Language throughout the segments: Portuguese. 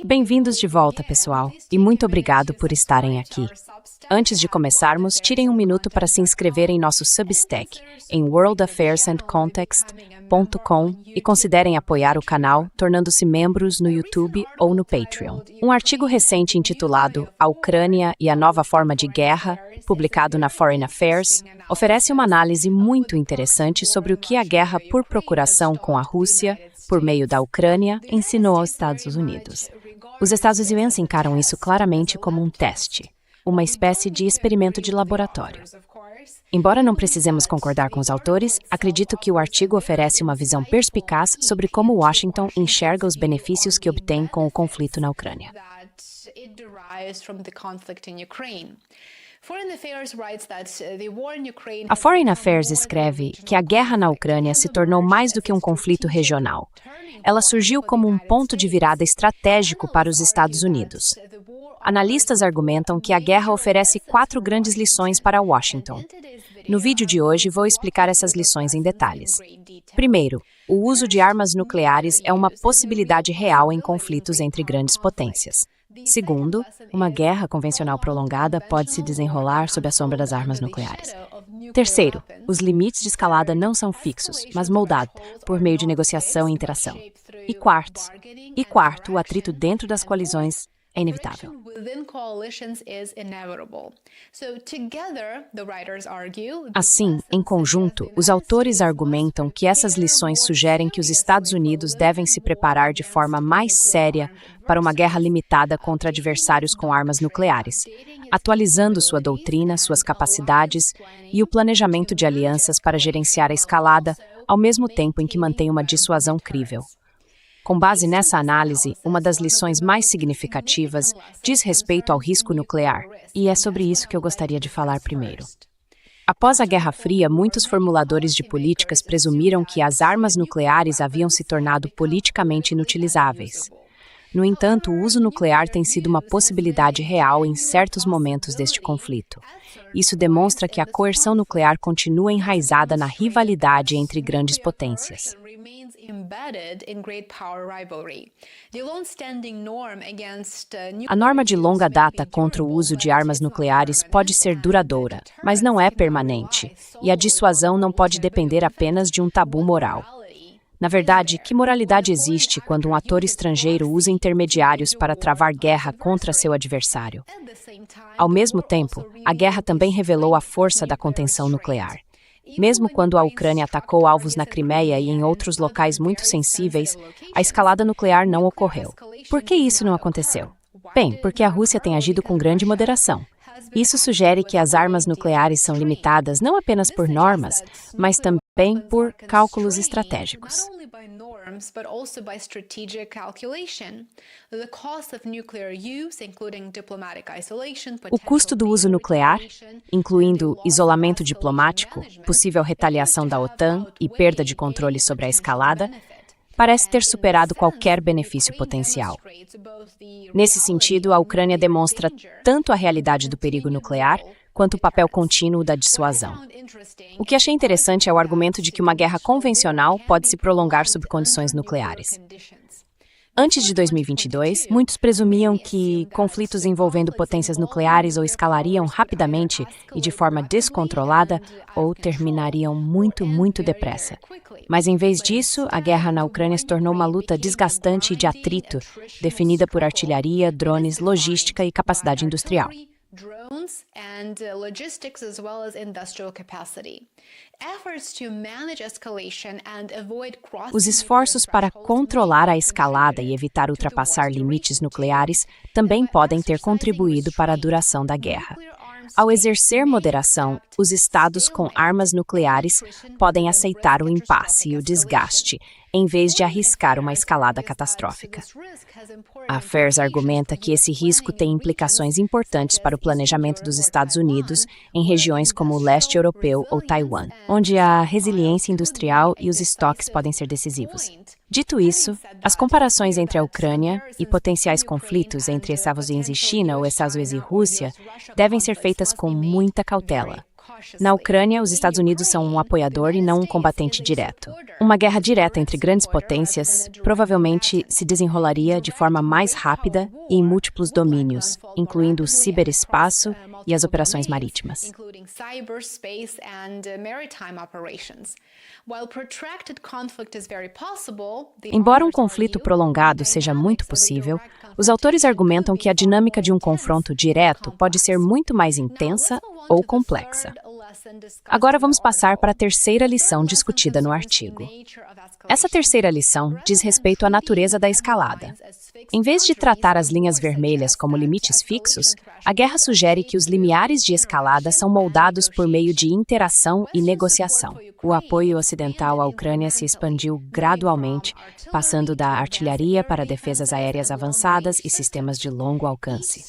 Bem-vindos de volta, pessoal, e muito obrigado por estarem aqui. Antes de começarmos, tirem um minuto para se inscrever em nosso Substack, em worldaffairsandcontext.com e considerem apoiar o canal, tornando-se membros no YouTube ou no Patreon. Um artigo recente intitulado A Ucrânia e a Nova Forma de Guerra, publicado na Foreign Affairs, oferece uma análise muito interessante sobre o que a guerra por procuração com a Rússia, por meio da Ucrânia, ensinou aos Estados Unidos. Os Estados Unidos encaram isso claramente como um teste, uma espécie de experimento de laboratório. Embora não precisemos concordar com os autores, acredito que o artigo oferece uma visão perspicaz sobre como Washington enxerga os benefícios que obtém com o conflito na Ucrânia. A Foreign Affairs escreve que a guerra na Ucrânia se tornou mais do que um conflito regional. Ela surgiu como um ponto de virada estratégico para os Estados Unidos. Analistas argumentam que a guerra oferece 4 grandes lições para Washington. No vídeo de hoje, vou explicar essas lições em detalhes. Primeiro, o uso de armas nucleares é uma possibilidade real em conflitos entre grandes potências. Segundo, uma guerra convencional prolongada pode se desenrolar sob a sombra das armas nucleares. Terceiro, os limites de escalada não são fixos, mas moldados por meio de negociação e interação. E quarto, o atrito dentro das coalizões é inevitável. Assim, em conjunto, os autores argumentam que essas lições sugerem que os Estados Unidos devem se preparar de forma mais séria para uma guerra limitada contra adversários com armas nucleares, atualizando sua doutrina, suas capacidades e o planejamento de alianças para gerenciar a escalada, ao mesmo tempo em que mantém uma dissuasão crível. Com base nessa análise, uma das lições mais significativas diz respeito ao risco nuclear, e é sobre isso que eu gostaria de falar primeiro. Após a Guerra Fria, muitos formuladores de políticas presumiram que as armas nucleares haviam se tornado politicamente inutilizáveis. No entanto, o uso nuclear tem sido uma possibilidade real em certos momentos deste conflito. Isso demonstra que a coerção nuclear continua enraizada na rivalidade entre grandes potências. A norma de longa data contra o uso de armas nucleares pode ser duradoura, mas não é permanente, e a dissuasão não pode depender apenas de um tabu moral. Na verdade, que moralidade existe quando um ator estrangeiro usa intermediários para travar guerra contra seu adversário? Ao mesmo tempo, a guerra também revelou a força da contenção nuclear. Mesmo quando a Ucrânia atacou alvos na Crimeia e em outros locais muito sensíveis, a escalada nuclear não ocorreu. Por que isso não aconteceu? Bem, porque a Rússia tem agido com grande moderação. Isso sugere que as armas nucleares são limitadas não apenas por normas, mas também por cálculos estratégicos. O custo do uso nuclear, incluindo isolamento diplomático, possível retaliação da OTAN e perda de controle sobre a escalada, parece ter superado qualquer benefício potencial. Nesse sentido, a Ucrânia demonstra tanto a realidade do perigo nuclear quanto o papel contínuo da dissuasão. O que achei interessante é o argumento de que uma guerra convencional pode se prolongar sob condições nucleares. Antes de 2022, muitos presumiam que conflitos envolvendo potências nucleares ou escalariam rapidamente e de forma descontrolada ou terminariam muito depressa. Mas, em vez disso, a guerra na Ucrânia se tornou uma luta desgastante e de atrito, definida por artilharia, drones, logística e capacidade industrial. Os esforços para controlar a escalada e evitar ultrapassar limites nucleares também podem ter contribuído para a duração da guerra. Ao exercer moderação, os estados com armas nucleares podem aceitar o impasse e o desgaste, em vez de arriscar uma escalada catastrófica. A Affairs argumenta que esse risco tem implicações importantes para o planejamento dos Estados Unidos em regiões como o leste europeu ou Taiwan, onde a resiliência industrial e os estoques podem ser decisivos. Dito isso, as comparações entre a Ucrânia e potenciais conflitos entre Estados Unidos e China ou Estados Unidos e Rússia devem ser feitas com muita cautela. Na Ucrânia, os Estados Unidos são um apoiador e não um combatente direto. Uma guerra direta entre grandes potências provavelmente se desenrolaria de forma mais rápida e em múltiplos domínios, incluindo o ciberespaço e as operações marítimas. Embora um conflito prolongado seja muito possível, os autores argumentam que a dinâmica de um confronto direto pode ser muito mais intensa ou complexa. Agora vamos passar para a terceira lição discutida no artigo. Essa terceira lição diz respeito à natureza da escalada. Em vez de tratar as linhas vermelhas como limites fixos, a guerra sugere que os limiares de escalada são moldados por meio de interação e negociação. O apoio ocidental à Ucrânia se expandiu gradualmente, passando da artilharia para defesas aéreas avançadas e sistemas de longo alcance.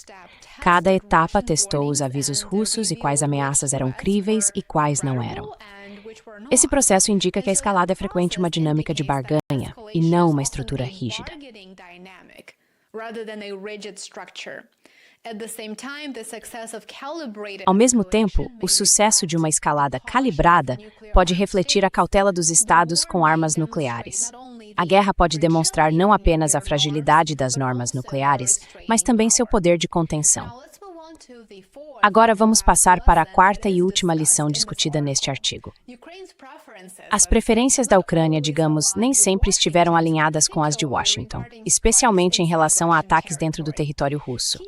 Cada etapa testou os avisos russos e quais ameaças eram críveis e quais não eram. Esse processo indica que a escalada é frequente uma dinâmica de barganha e não uma estrutura rígida. Ao mesmo tempo, o sucesso de uma escalada calibrada pode refletir a cautela dos estados com armas nucleares. A guerra pode demonstrar não apenas a fragilidade das normas nucleares, mas também seu poder de contenção. Agora vamos passar para a quarta e última lição discutida neste artigo. As preferências da Ucrânia, digamos, nem sempre estiveram alinhadas com as de Washington, especialmente em relação a ataques dentro do território russo.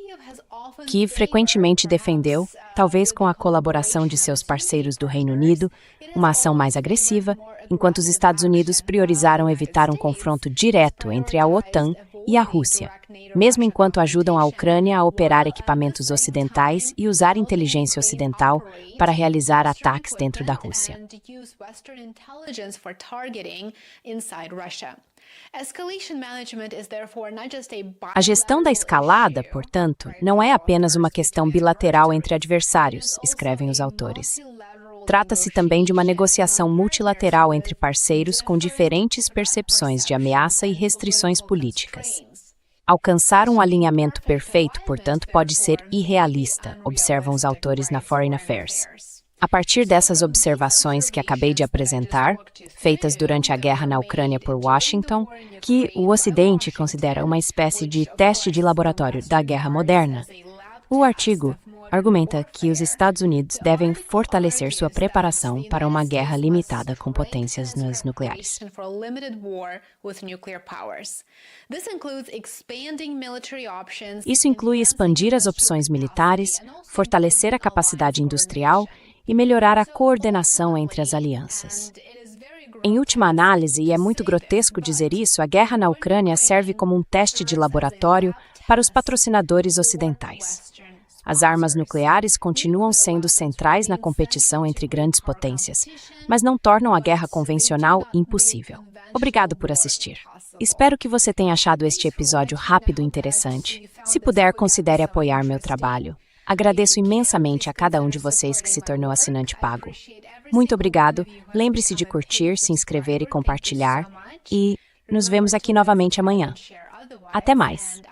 Kiev frequentemente defendeu, talvez com a colaboração de seus parceiros do Reino Unido, uma ação mais agressiva, enquanto os Estados Unidos priorizaram evitar um confronto direto entre a OTAN e a Rússia, mesmo enquanto ajudam a Ucrânia a operar equipamentos ocidentais e usar inteligência ocidental para realizar ataques dentro da Rússia. A gestão da escalada, portanto, não é apenas uma questão bilateral entre adversários, escrevem os autores. Trata-se também de uma negociação multilateral entre parceiros com diferentes percepções de ameaça e restrições políticas. Alcançar um alinhamento perfeito, portanto, pode ser irrealista, observam os autores na Foreign Affairs. A partir dessas observações que acabei de apresentar, feitas durante a guerra na Ucrânia por Washington, que o Ocidente considera uma espécie de teste de laboratório da guerra moderna, o artigo argumenta que os Estados Unidos devem fortalecer sua preparação para uma guerra limitada com potências nucleares. Isso inclui expandir as opções militares, fortalecer a capacidade industrial e melhorar a coordenação entre as alianças. Em última análise, e é muito grotesco dizer isso, a guerra na Ucrânia serve como um teste de laboratório para os patrocinadores ocidentais. As armas nucleares continuam sendo centrais na competição entre grandes potências, mas não tornam a guerra convencional impossível. Obrigado por assistir. Espero que você tenha achado este episódio rápido e interessante. Se puder, considere apoiar meu trabalho. Agradeço imensamente a cada um de vocês que se tornou assinante pago. Muito obrigado, lembre-se de curtir, se inscrever e compartilhar, e nos vemos aqui novamente amanhã. Até mais!